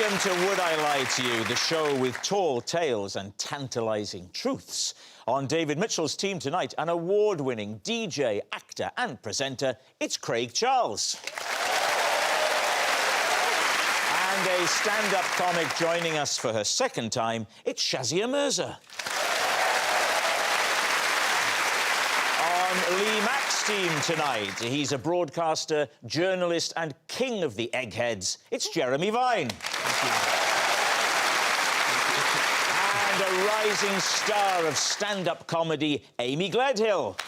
Welcome to Would I Lie to You, the show with tall tales and tantalising truths. On David Mitchell's team tonight, an award-winning DJ, actor and presenter, it's Craig Charles. And a stand-up comic joining us for her second time, it's Shazia Mirza. On Lee Mack's team tonight, he's a broadcaster, journalist and king of the eggheads, it's Jeremy Vine. And a rising star of stand-up comedy, Amy Gledhill.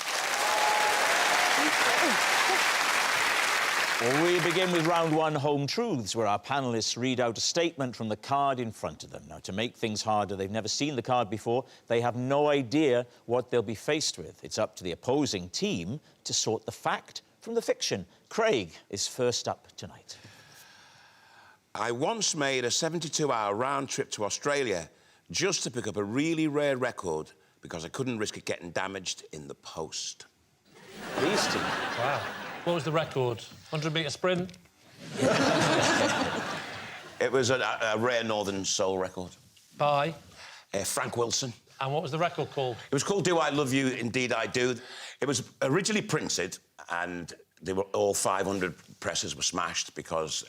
We begin with round one, Home Truths, where our panellists read out a statement from the card in front of them. Now, to make things harder, they've never seen the card before. They have no idea what they'll be faced with. It's up to the opposing team to sort the fact from the fiction. Craig is first up tonight. I once made a 72-hour round trip to Australia just to pick up a really rare record because I couldn't risk it getting damaged in the post. Please, team. Wow. What was the record? 100-metre sprint? It was a rare Northern Soul record. By? Frank Wilson. And what was the record called? It was called Do I Love You, Indeed I Do. It was originally printed and they were all 500 presses were smashed because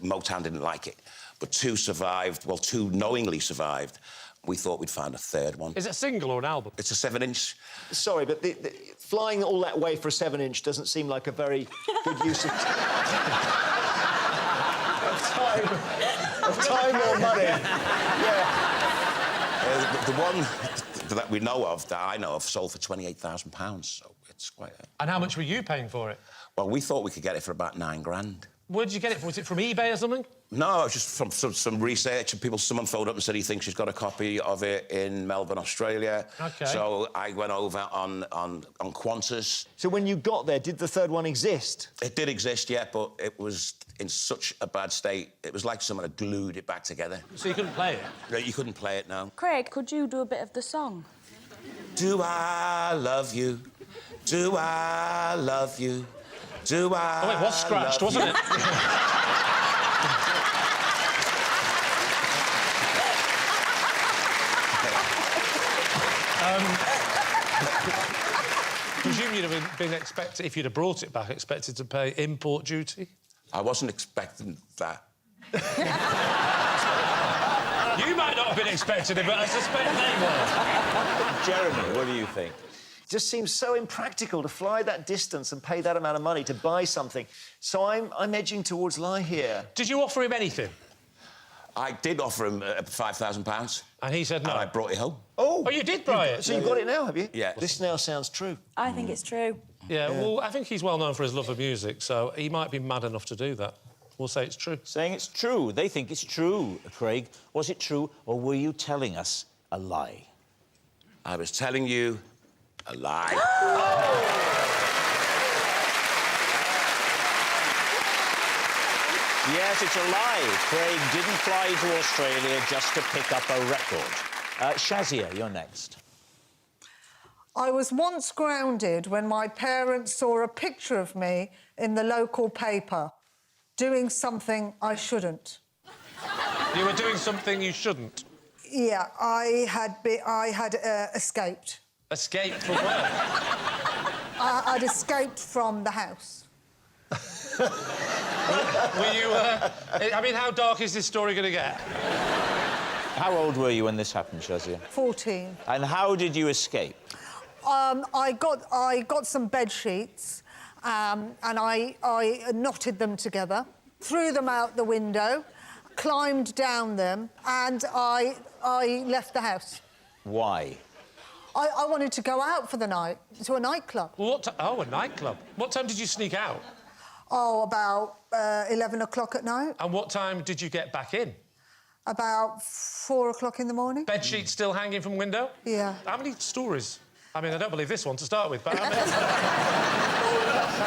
Motown didn't like it. But two survived, well, two knowingly survived. We thought we'd found a third one. Is it a single or an album? It's a 7-inch. Sorry, but flying all that way for a 7-inch doesn't seem like a very good use of time or money. Yeah. The one that we know of, that I know of, sold for £28,000, so it's quite a... And how much were you paying for it? Well, we thought we could get it for about £9 grand. Where did you get it from? Was it from eBay or something? No, it was just from some research, and someone phoned up and said he thinks she's got a copy of it in Melbourne, Australia. OK. So I went over on Qantas. So when you got there, did the third one exist? It did exist, yeah, but it was in such a bad state. It was like someone had glued it back together. So you couldn't play it? No, you couldn't play it, no. Craig, could you do a bit of the song? Do I love you? Do I love you? Do I... Oh, it was scratched, wasn't it? Presume you'd have been expected, if you'd have brought it back, expected to pay import duty? I wasn't expecting that. You might not have been expecting it, but I suspect they were. Jeremy, what do you think? It just seems so impractical to fly that distance and pay that amount of money to buy something. So I'm edging towards lie here. Did you offer him anything? I did offer him £5,000. And he said no? And I brought it home. Oh, you did buy it? So you've got it now, have you? Yeah. This now sounds true. I think it's true. Yeah, well, I think he's well known for his love of music, so he might be mad enough to do that. We'll say it's true. Saying it's true. They think it's true. Craig, was it true, or were you telling us a lie? I was telling you a lie. Yes, it's a lie. Craig didn't fly to Australia just to pick up a record. Shazia, you're next. I was once grounded when my parents saw a picture of me in the local paper doing something I shouldn't. You were doing something you shouldn't? Yeah, I had escaped. Escaped from where? I'd escaped from the house. Were you, I mean, how dark is this story going to get? How old were you when this happened, Shazia? 14. And how did you escape? I got some bed sheets and I knotted them together, threw them out the window, climbed down them, and I left the house. Why? I wanted to go out for the night, to a nightclub. Well, oh, a nightclub. What time did you sneak out? Oh, about 11 o'clock at night. And what time did you get back in? About 4 o'clock in the morning. Bed sheets still hanging from window? Yeah. How many stories? I mean, I don't believe this one to start with, but how many...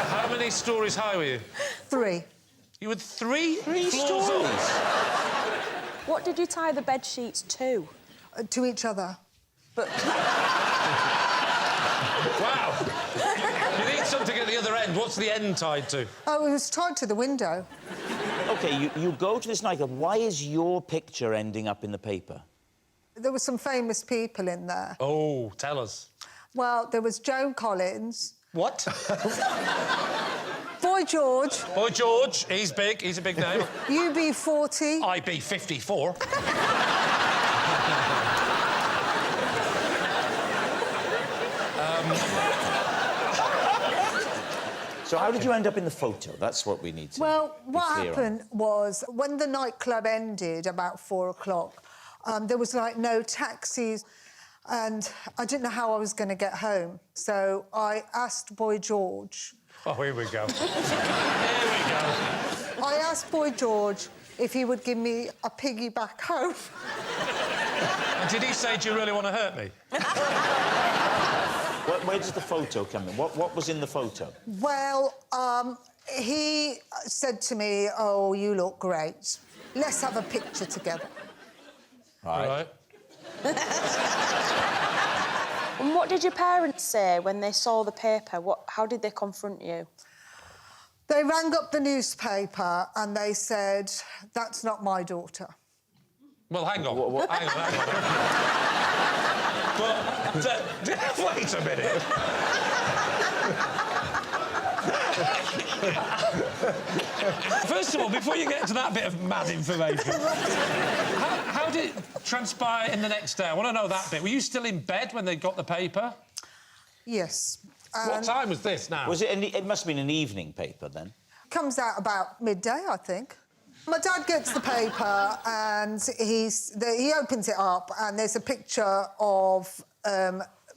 how many stories high were you? 3. You had three Three floors stories? up? What did you tie the bed sheets to? To each other. But... Wow. You need something at the other end. What's the end tied to? Oh, it was tied to the window. OK, you go to this nightclub. Why is your picture ending up in the paper? There were some famous people in there. Oh, tell us. Well, there was Joan Collins, What? Boy George, Boy George, he's big, he's a big name. UB40. IB 54. So how did you end up in the photo? That's what we need to Well, be what clear on. happened was when the nightclub ended about 4 o'clock, there was like no taxis, and I didn't know how I was going to get home. So I asked Boy George. Oh, here we go. Here we go. I asked Boy George if he would give me a piggy back home. And did he say, do you really want to hurt me? Where does the photo come in? What was in the photo? Well, he said to me, "Oh, you look great. Let's have a picture together." Right. And what did your parents say when they saw the paper? How did they confront you? They rang up the newspaper and they said, "That's not my daughter." Well, hang on. Hang on. But, wait a minute. First of all, before you get to that bit of mad information, how did it transpire in the next day? I want to know that bit. Were you still in bed when they got the paper? Yes. What time was this now? Was it? It must have been an evening paper then. Comes out about midday, I think. My dad gets the paper and he opens it up and there's a picture of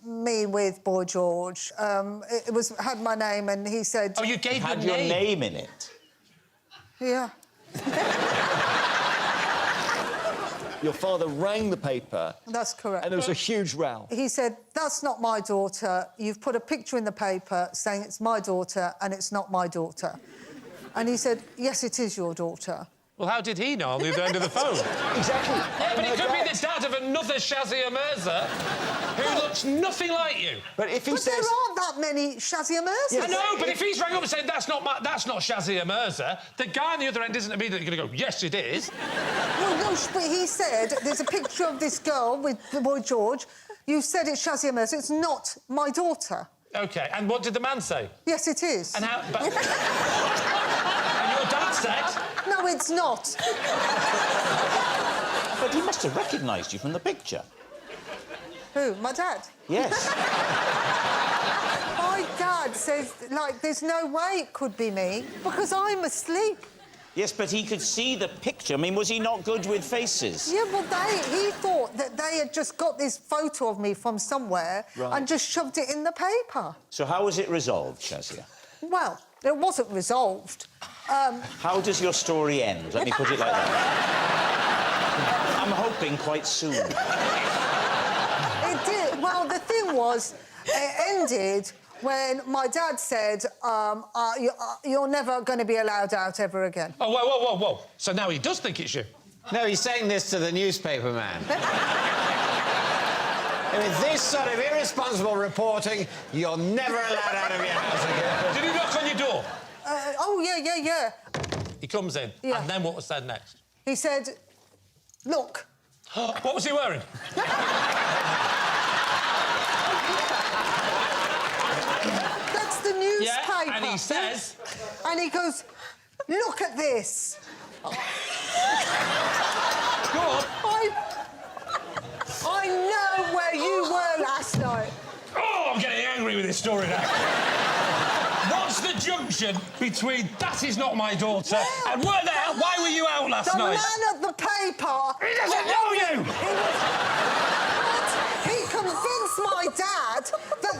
me with Boy George. It had my name and he said... Oh, you gave Had your your name in it? Yeah. Your father rang the paper. That's correct. And there was a huge row. He said, "That's not my daughter. You've put a picture in the paper saying it's my daughter and it's not my daughter." And he said, "Yes, it is your daughter." Well, how did he know on the other end of the phone? Exactly. Yeah, but it could be the dad of another Shazia Mirza who looks nothing like you. But if he But says... there aren't that many Shazia Mirzas. I know, but if he's rang up and said that's not Shazia Mirza, the guy on the other end isn't immediately going to go, yes, it is. Well, no, but he said there's a picture of this girl with the Boy George. You said it's Shazia Mirza. It's not my daughter. OK, and what did the man say? Yes, it is. And how... But... and your dad said... No, it's not. But he must have recognised you from the picture. Who? My dad? Yes. My dad says, like, there's no way it could be me because I'm asleep. Yes, but he could see the picture. I mean, was he not good with faces? Yeah, well, he thought that they had just got this photo of me from somewhere and just shoved it in the paper. So how was it resolved, Shazia? Well, it wasn't resolved. How does your story end? Let me put it like that. I'm hoping quite soon. It did. Well, the thing was, it ended when my dad said, you're never going to be allowed out ever again. Oh, whoa. So now he does think it's you? No, he's saying this to the newspaper man. And with this sort of irresponsible reporting, you're never allowed out of your house again. Did he knock on your door? Oh, yeah. He comes in, Yeah. and then what was said next? He said, look. What was he wearing? That's the newspaper. Yeah, and he says... And he goes, look at this. Go on. I know where you were last night. Oh, I'm getting angry with this story now. What's the junction between that is not my daughter and why were you out last The night? man at the paper... He doesn't know you! He convinced my dad that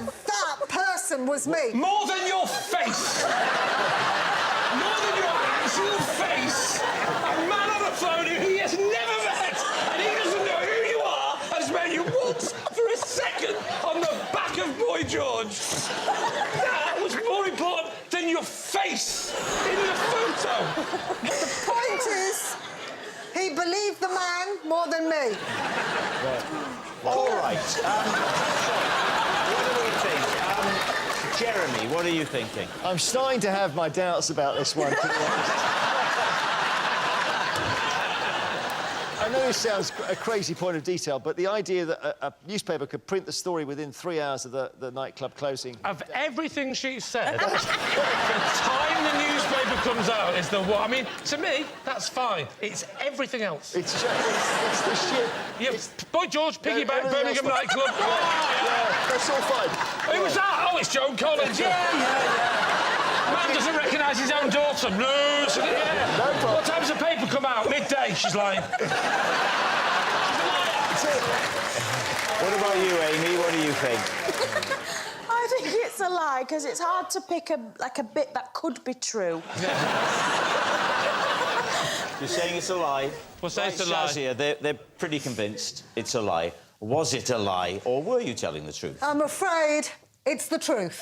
person was me. More than your face! More than your actual face! A man on the phone who he has never met and he doesn't know who you are has met you once for a second on the back of Boy George. That was more important than your face in the photo. The point is, he believed the man more than me. All right. What do we think? Jeremy, what are you thinking? I'm starting to have my doubts about this one, to be honest. know this sounds a crazy point of detail, but the idea that a newspaper could print the story within 3 hours of the nightclub closing... Of everything she said, the time the newspaper comes out is the one... I mean, to me, that's fine. It's everything else. It's the shit. Yeah, Boy George, piggyback, Birmingham nightclub. Yeah, that's all fine. Who was that? Oh, it's Joan Collins. Man doesn't recognise his own daughter. No, yeah. No problem. What time's the paper come out? Midday, she's lying. What about you, Amy? What do you think? I think it's a lie, because it's hard to pick a bit that could be true. You're saying it's a lie? Well, say it's a lie. Shazia, they're pretty convinced it's a lie. Was it a lie, or were you telling the truth? I'm afraid it's the truth.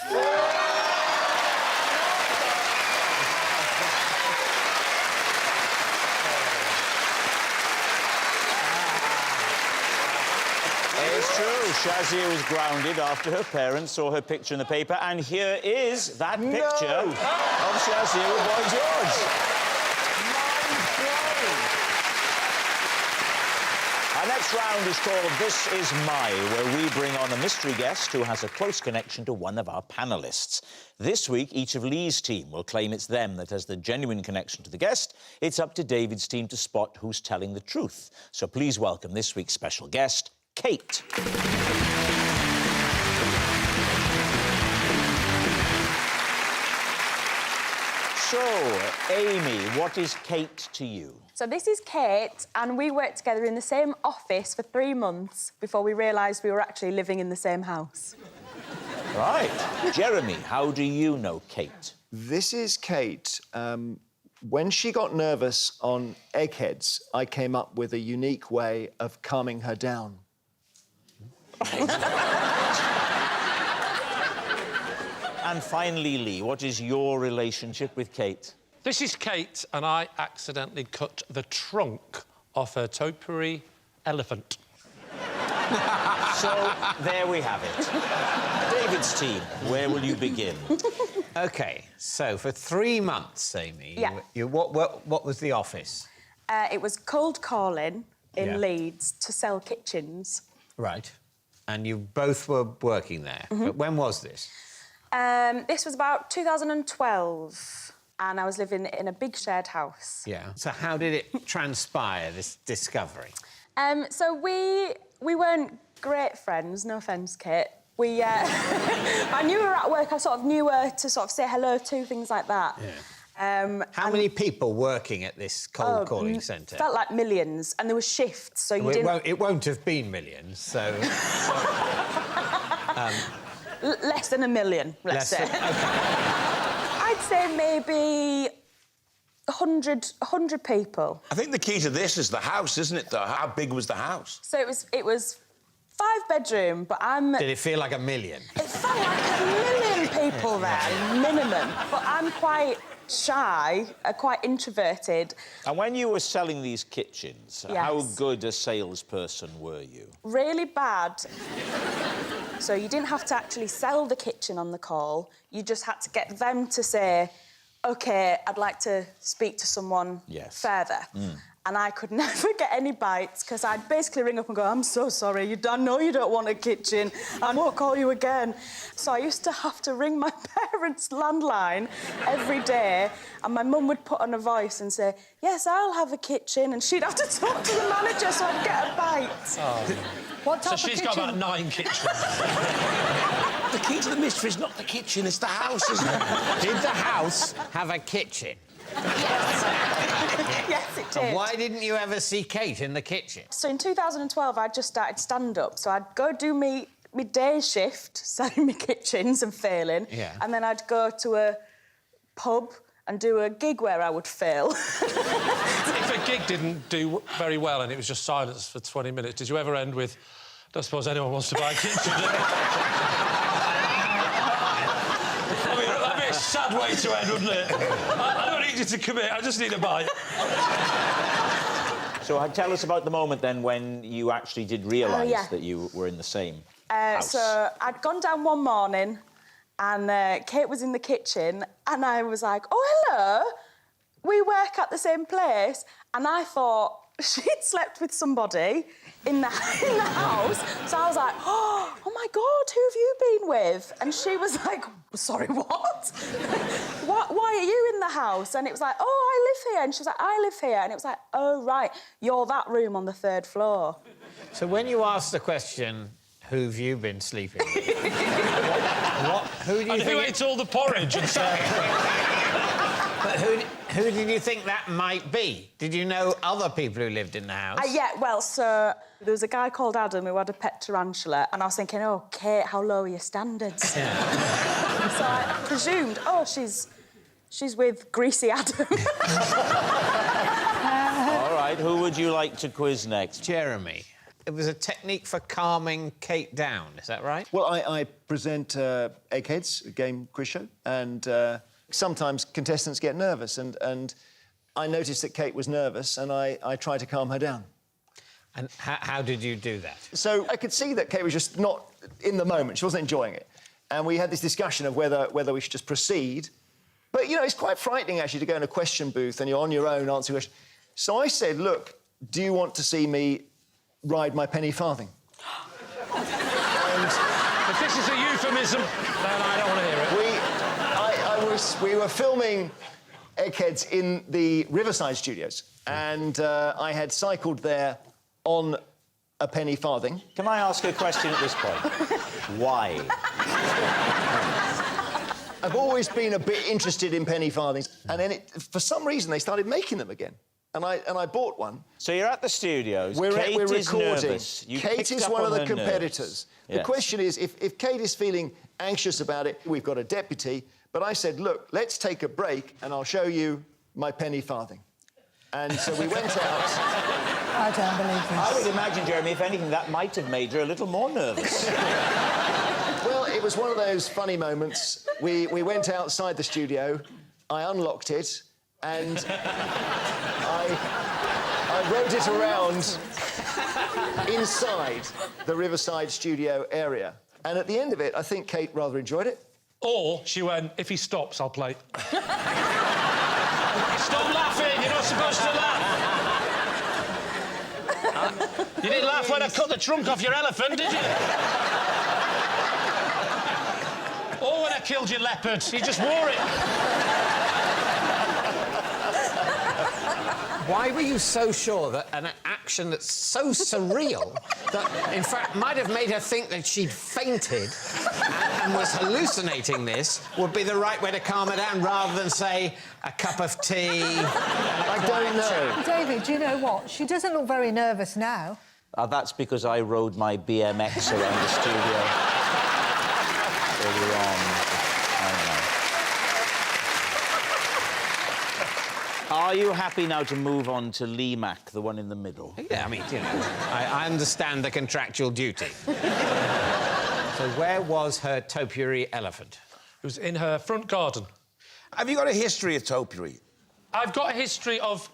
It's true. Shazia was grounded after her parents saw her picture in the paper, and here is that picture of Shazia with Boy George. Our next round is called This Is My, where we bring on a mystery guest who has a close connection to one of our panellists. This week, each of Lee's team will claim it's them that has the genuine connection to the guest. It's up to David's team to spot who's telling the truth. So please welcome this week's special guest, Kate. So, Amy, what is Kate to you? So this is Kate, and we worked together in the same office for 3 months before we realised we were actually living in the same house. Right. Jeremy, how do you know Kate? This is Kate. When she got nervous on eggheads, I came up with a unique way of calming her down. And finally, Lee, what is your relationship with Kate? This is Kate, and I accidentally cut the trunk off her topiary elephant. So, there we have it. David's team, where will you begin? OK, so for 3 months, Amy... Yeah. What was the office? It was cold calling in Yeah. Leeds to sell kitchens. Right. And you both were working there. But when was this? This was about 2012, and I was living in a big shared house. Yeah. So how did it transpire, this discovery? So we weren't great friends, no offence, Kate. We, I knew her at work, I sort of knew her to sort of say hello to, things like that. Yeah. How many people working at this cold calling centre? Felt like millions, and there were shifts, so you didn't... It won't have been millions, so... Less than 1 million, let's say. OK. I'd say maybe 100 people. I think the key to this is the house, isn't it, though? How big was the house? So it was 5-bedroom, but I'm... Did it feel like 1 million? It felt like 1 million people there, minimum. But I'm quite shy, quite introverted. And when you were selling these kitchens, Yes. how good a salesperson were you? Really bad. So you didn't have to actually sell the kitchen on the call. You just had to get them to say, OK, I'd like to speak to someone further. And I could never get any bites, because I'd basically ring up and go, I'm so sorry, I know you don't want a kitchen. I won't call you again. So I used to have to ring my parents' landline every day, and my mum would put on a voice and say, yes, I'll have a kitchen, and she'd have to talk to the manager so I'd get a bite. What type So of she's kitchen? got about 9 kitchens. The key to the mystery is not the kitchen, it's the house, isn't it? Did the house have a kitchen? Yes, it did. Why didn't you ever see Kate in the kitchen? So in 2012, I just started stand-up, so I'd go do me day shift, selling me kitchens and failing, and then I'd go to a pub and do a gig where I would fail. If a gig didn't do very well and it was just silence for 20 minutes, did you ever end with, don't suppose anyone wants to buy a kitchen? I mean, that'd be a sad way to end, wouldn't it? I don't need you to commit, I just need a bite. So tell us about the moment, then, when you actually did realise that you were in the same house. So I'd gone down one morning and Kate was in the kitchen and I was like, oh, hello, we work at the same place. And I thought she'd slept with somebody in the house. So I was like, oh my God, who have you been with? And she was like, sorry, what? Why are you in the house? And it was like, oh, I live here. And she was like, I live here. And it was like, oh, right, you're that room on the 3rd floor. So when you asked the question, who've you been sleeping with? Who do you And think... who ate all the porridge and But who did you think that might be? Did you know other people who lived in the house? Yeah, well, so there was a guy called Adam who had a pet tarantula, and I was thinking, oh, Kate, how low are your standards? So I presumed, oh, she's with Greasy Adam. All right, who would you like to quiz next? Jeremy. It was a technique for calming Kate down, is that right? Well, I present Eggheads, a game quiz show, and sometimes contestants get nervous, and I noticed that Kate was nervous, and I tried to calm her down. And how did you do that? So I could see that Kate was just not in the moment. She wasn't enjoying it. And we had this discussion of whether we should just proceed. But, you know, it's quite frightening, actually, to go in a question booth and you're on your own answering questions. So I said, look, do you want to see me ride my penny farthing? If this is a euphemism, then I don't want to hear it. We were filming Eggheads in the Riverside studios, and I had cycled there on a penny farthing. Can I ask a question at this point? Why? I've always been a bit interested in penny farthings, and then for some reason they started making them again. And I bought one. So you're at the studios. We're Kate is recording. nervous. You Kate picked is up one on of the her competitors. nerves. The question is, if Kate is feeling anxious about it, we've got a deputy. But I said, look, let's take a break and I'll show you my penny farthing. And so we went out. I don't believe this. I would imagine, Jeremy, if anything, that might have made her a little more nervous. Well, it was one of those funny moments. We went outside the studio, I unlocked it, and I rode it around inside the Riverside studio area. And at the end of it, I think Kate rather enjoyed it. Or she went, if he stops, I'll play. Stop laughing, you're not supposed to laugh. You didn't laugh when I cut the trunk off your elephant, did you? Or when I killed your leopard, you just wore it. Why were you so sure that an action that's so surreal that, in fact, might have made her think that she'd fainted and was hallucinating this would be the right way to calm her down rather than, say, a cup of tea? I don't know. David, do you know what? She doesn't look very nervous now. That's because I rode my BMX around the studio earlier on. I know. Are you happy now to move on to Mack, the one in the middle? Yeah, I mean, you know, I understand the contractual duty. So where was her topiary elephant? It was in her front garden. Have you got a history of topiary? I've got a history of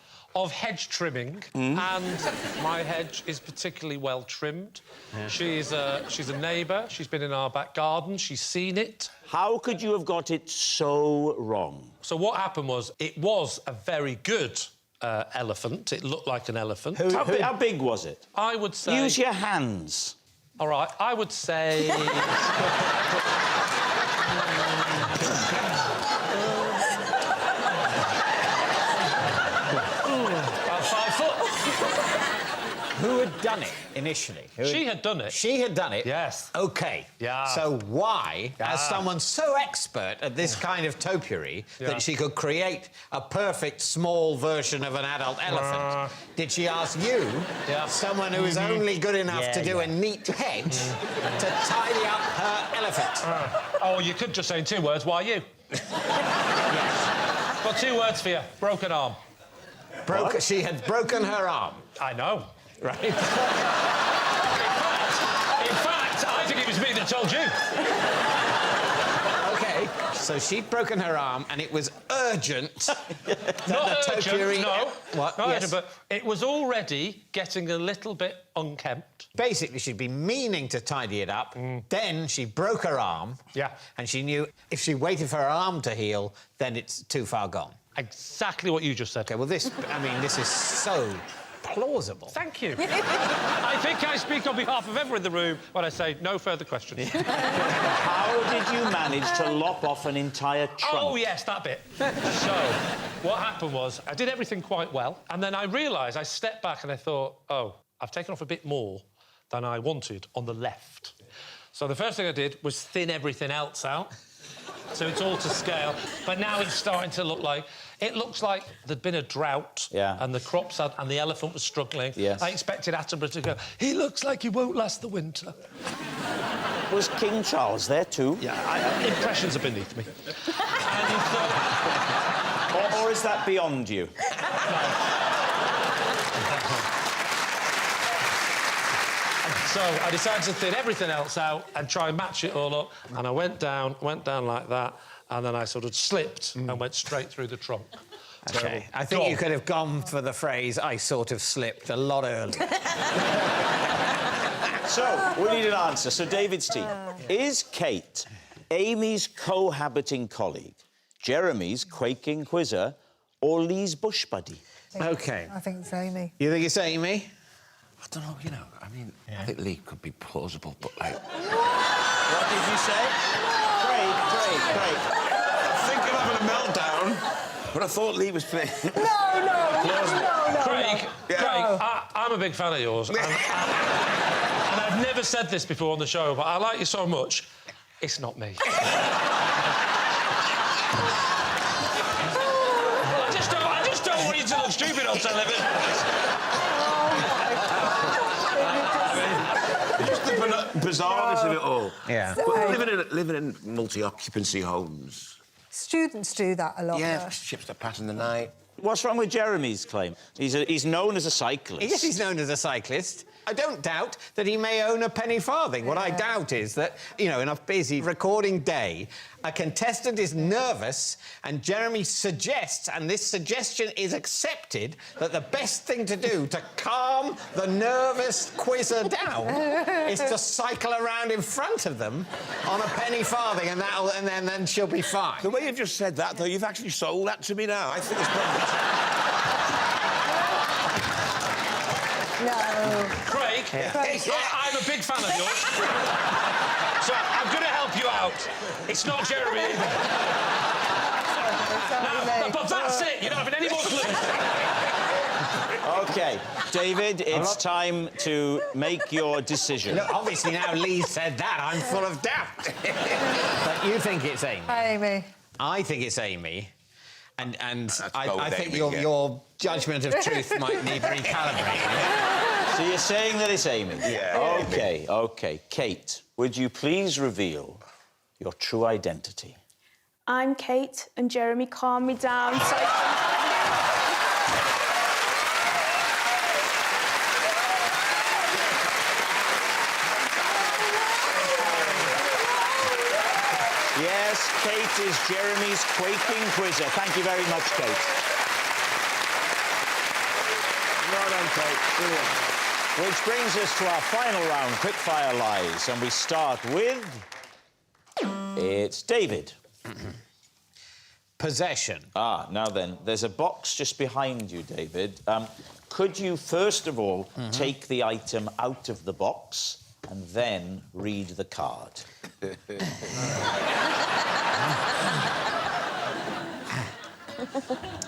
hedge trimming, and my hedge is particularly well trimmed. Yeah. She's a neighbour. She's been in our back garden. She's seen it. How could you have got it so wrong? So what happened was, it was a very good elephant. It looked like an elephant. How big was it? I would say... Use your hands. All right, I would say... Who had done it initially? She had done it. She had done it? Yes. OK. Yeah. So why, as someone so expert at this kind of topiary that she could create a perfect small version of an adult elephant, did she ask you, someone who is only good enough to do a neat hedge, to tidy up her elephant? Oh, you could just say in 2 words, why you? Yes. Got 2 words for you. Broken arm. She had broken her arm. I know. Right. In fact, I think it was me that told you. OK, so she'd broken her arm and it was urgent Not urgent, no. What? Not Yes. urgent, but it was already getting a little bit unkempt. Basically, she'd been meaning to tidy it up. Then she broke her arm. Yeah. And she knew if she waited for her arm to heal, then it's too far gone. Exactly what you just said. OK, well, this is so plausible. Thank you. I think I speak on behalf of everyone in the room when I say no further questions. How did you manage to lop off an entire trunk? Oh, yes, that bit. So, what happened was, I did everything quite well, and then I realised, I stepped back and I thought, oh, I've taken off a bit more than I wanted on the left. So the first thing I did was thin everything else out, so it's all to scale. But now it's starting to look like... It looks like there'd been a drought, and the crops had... and the elephant was struggling. Yes. I expected Attenborough to go, he looks like he won't last the winter. Was King Charles there too? Yeah, impressions are beneath me. Or is that beyond you? So I decided to thin everything else out and try and match it all up. And I went down like that, and then I sort of slipped and went straight through the trunk. OK. I think you could have gone for the phrase, I sort of slipped, a lot earlier. So, we need an answer. So, David's team. Is Kate Amy's cohabiting colleague, Jeremy's quaking quizzer, or Lee's bush buddy? OK. I think it's Amy. You think it's Amy? I don't know, you know, I mean, I think Lee could be plausible, but, like... What did you say? Craig. I'm thinking of having a meltdown, but I thought Lee was playing... No. Craig, I'm a big fan of yours. And I've never said this before on the show, but I like you so much, it's not me. I just don't want you to look stupid on television. Just the bizarreness of it all. Yeah. But living in multi-occupancy homes. Students do that a lot. Yeah, ships that pass in the night. What's wrong with Jeremy's claim? He's known as a cyclist. Yes, he's known as a cyclist. I don't doubt that he may own a penny farthing. What I doubt is that, you know, in a busy recording day, a contestant is nervous and Jeremy suggests, and this suggestion is accepted, that the best thing to do to calm the nervous quizzer down is to cycle around in front of them on a penny farthing, and then she'll be fine. The way you've just said that, though, you've actually sold that to me now. I think it's probably... No. Craig, I'm a big fan of yours. So I'm going to help you out. It's not Jeremy either. No, but that's it. You're not having any more clues. OK, David, it's time to make your decision. Look, obviously now Lee said that, I'm full of doubt. But you think it's Amy? Amy. I think it's Amy. And I think Amy, your judgment of truth might need recalibrating. So you're saying that it's Amy? Yeah. OK. Kate, would you please reveal your true identity? I'm Kate, and Jeremy calmed me down so... Yes, Kate is Jeremy's quaking quizzer. Thank you very much, Kate. Well done, Kate. Brilliant. Which brings us to our final round, quickfire lies, and we start with... It's David. Possession. Now then, there's a box just behind you, David. Could you, first of all, take the item out of the box and then read the card?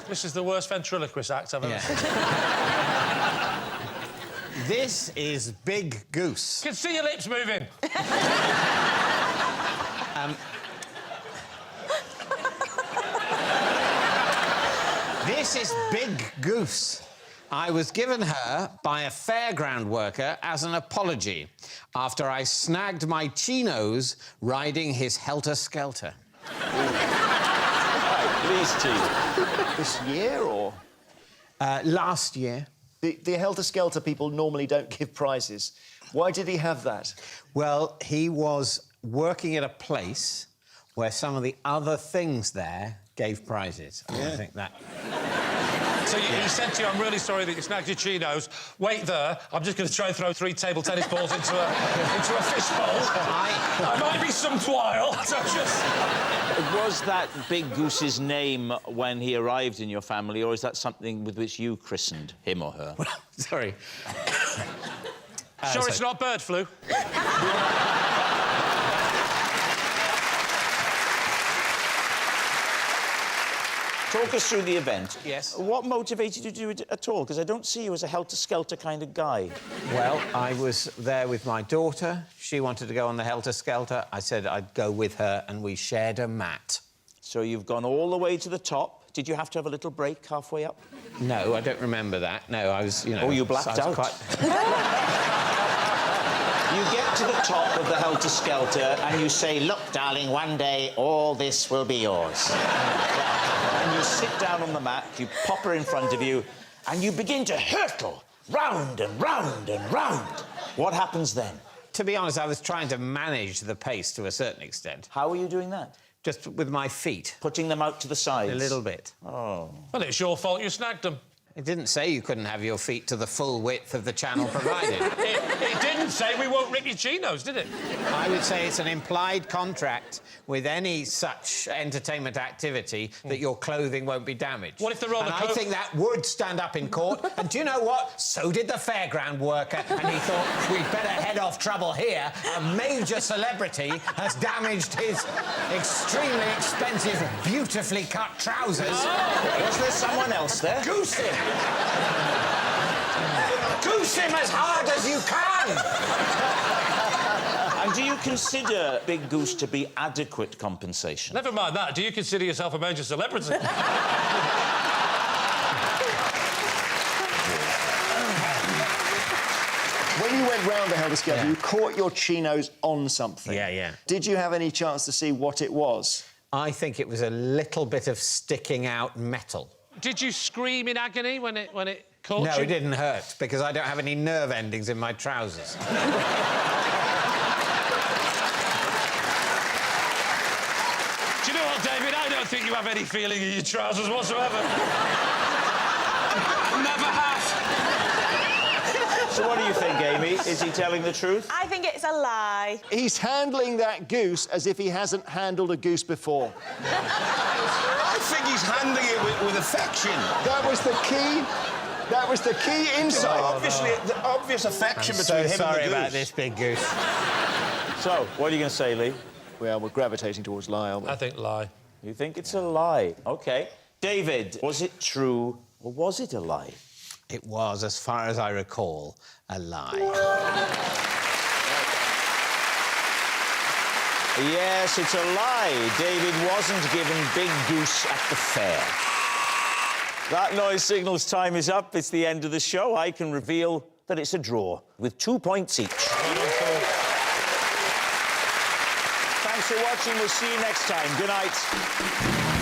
This is the worst ventriloquist act I've ever seen. This is Big Goose. I can see your lips moving. This is Big Goose. I was given her by a fairground worker as an apology after I snagged my chinos riding his helter-skelter. Please, team. This year, or...? Last year. The helter-skelter people normally don't give prizes. Why did he have that? Well, he was working at a place where some of the other things there gave prizes. I think that... So he said to you, I'm really sorry that you snagged your chinos. Wait there. I'm just going to try and throw 3 table tennis balls into a fish bowl. I might be some while, so just... Was that Big Goose's name when he arrived in your family, or is that something with which you christened him or her? Sorry. Sure it's not bird flu? Talk us through the event. Yes. What motivated you to do it at all? Because I don't see you as a helter-skelter kind of guy. Well, I was there with my daughter. She wanted to go on the helter-skelter. I said I'd go with her, and we shared a mat. So you've gone all the way to the top. Did you have to have a little break halfway up? No, I don't remember that. No, I was, you know... Oh, you blacked out. You get to the top of the helter-skelter and you say, look, darling, one day all this will be yours. And you sit down on the mat, you pop her in front of you, and you begin to hurtle round and round and round. What happens then? To be honest, I was trying to manage the pace to a certain extent. How are you doing that? Just with my feet. Putting them out to the sides? A little bit. Oh. Well, it's your fault you snagged them. It didn't say you couldn't have your feet to the full width of the channel provided. It didn't say we won't rip your chinos, did it? I would say it's an implied contract with any such entertainment activity that your clothing won't be damaged. What if the roller And I think that would stand up in court. And do you know what? So did the fairground worker. And he thought, we'd better head off trouble here. A major celebrity has damaged his extremely expensive, beautifully cut trousers. Oh. Was there someone else there? Goose him! Goose him as hard as you can! And do you consider Big Goose to be adequate compensation? Never mind that. Do you consider yourself a major celebrity? When you went round the helter-skelter, you caught your chinos on something. Yeah, yeah. Did you have any chance to see what it was? I think it was a little bit of sticking out metal. Did you scream in agony when it caught you? No, it didn't hurt, because I don't have any nerve endings in my trousers. Do you know what, David? I don't think you have any feeling in your trousers whatsoever. Never have. So what do you think, Amy? Is he telling the truth? I think it's a lie. He's handling that goose as if he hasn't handled a goose before. I think he's handling it with affection. That was the key. That was the key insight. Obviously, the obvious affection I'm between so him sorry and the goose. about this, Big Goose. So, what are you going to say, Lee? Well, we're gravitating towards lie, aren't we? I think lie. You think it's a lie? OK. David, was it true or was it a lie? It was, as far as I recall, a lie. Yes, it's a lie. David wasn't given Big Goose at the fair. That noise signals time is up. It's the end of the show. I can reveal that it's a draw with 2 points each. Thanks for watching. We'll see you next time. Good night.